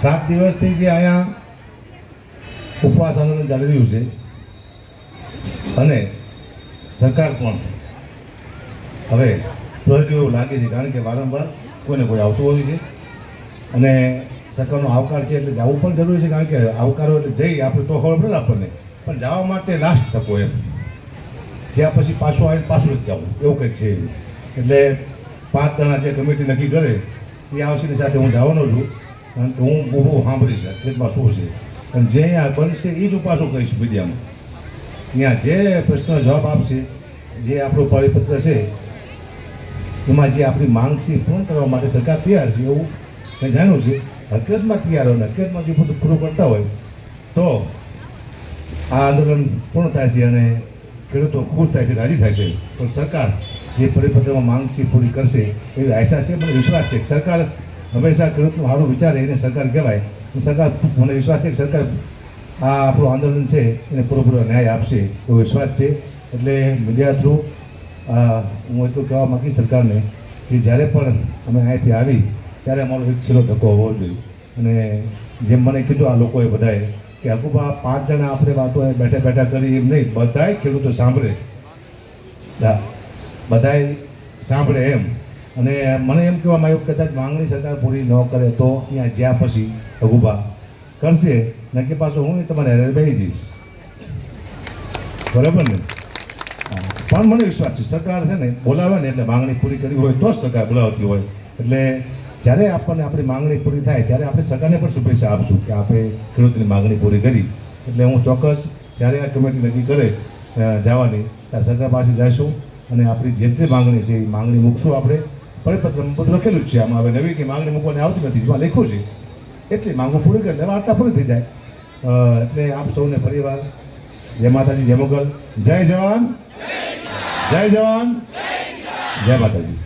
સાત દિવસથી જે અહીંયા ઉપવાસ આંદોલન ચાલી રહ્યું છે અને સરકાર પણ હવે પ્રોજેક્ટ એવું લાગે છે, કારણ કે વારંવાર કોઈને કોઈ આવતું હોય છે અને સરકારનો આવકાર છે એટલે જવું પણ જરૂરી છે, કારણ કે આવકારો એટલે જઈ આપણે તો ખબર પડે આપણને, પણ જવા માટે લાસ્ટ તકો એમ જ્યાં પછી પાછું આવીને પાછું જ જવું એવું કંઈક છે. એટલે 5 જણા જે કમિટી નક્કી કરે એ આવશેની સાથે હું જવાનો છું, કારણ કે હું બહુ સાંભળીશ ખેતમાં શું છે અને જે અહીંયા બનશે એ જ ઉપાસો કહીશ મીડિયામાં. ત્યાં જે પ્રશ્નનો જવાબ આપશે, જે આપણું પરિપત્ર છે એમાં જે આપણી માંગ છે પૂર્ણ કરવા માટે સરકાર તૈયાર છે એવું મેં જાણ્યું છે. હકીકતમાં તૈયાર હોય ને હકીકતમાં જે બધું પૂરું કરતા હોય તો આ આંદોલન પૂર્ણ થાય છે અને ખેડૂતો ખુશ થાય છે, રાજી થાય છે. પણ સરકાર જે પરિપત્રમાં માંગ છે પૂરી કરશે એવી આશા છે, મને વિશ્વાસ છે. સરકાર હંમેશા ખેડૂતનું સારું વિચારે એને સરકાર કહેવાય. સરકાર, મને વિશ્વાસ છે કે સરકાર આ આપણું આંદોલન છે એને પૂરો ન્યાય આપશે એવો વિશ્વાસ છે. એટલે મીડિયા થ્રુ હું એટલું કહેવા માગીશ સરકારને કે જ્યારે પણ અમે અહીંયાથી આવી ત્યારે અમારો એક છેલ્લો ધક્કો હોવો જોઈએ. અને જેમ મને કીધું આ લોકોએ બધાએ કે હકુબા 5 જણા આપણે વાતો બેઠા કરી એમ નહીં, બધાય ખેડૂતો સાંભળે, બધાય સાંભળે એમ. અને મને એમ કહેવામાં આવ્યું કે કદાચ માંગણી સરકાર પૂરી ન કરે તો અહીંયા જ્યાં પછી હકુબા કરશે ને કે પાછું હું તમારે હેરાન બેસી જઈશ, બરાબર ને? પણ મને વિશ્વાસ છે સરકાર છે ને બોલાવે ને એટલે માંગણી પૂરી કરવી હોય તો જ સરકાર બોલાવતી હોય. એટલે જ્યારે આપણને આપણી માંગણી પૂરી થાય ત્યારે આપણે સરકારને પણ શુભેચ્છા આપશું કે આપણે ખેડૂતની માંગણી પૂરી કરી. એટલે હું ચોક્કસ જ્યારે આ કમિટી નક્કી કરે જવાની ત્યારે સરકાર પાસે જઈશું અને આપણી જેટલી માંગણી છે એ માંગણી મૂકશું. આપણે પરિપત્રમાં બધું લખેલું જ છે, આમાં હવે નવી કંઈ માંગણી મૂકવાની આવતી નથી, જેમાં લખ્યું છે એટલી માંગો પૂરી કરી એટલે વાર્તા પૂરી થઈ જાય. એટલે આપ સૌને ફરીવાર જય માતાજી, જય મોગલ, જય જવાન, જય જવાન, જય માતાજી.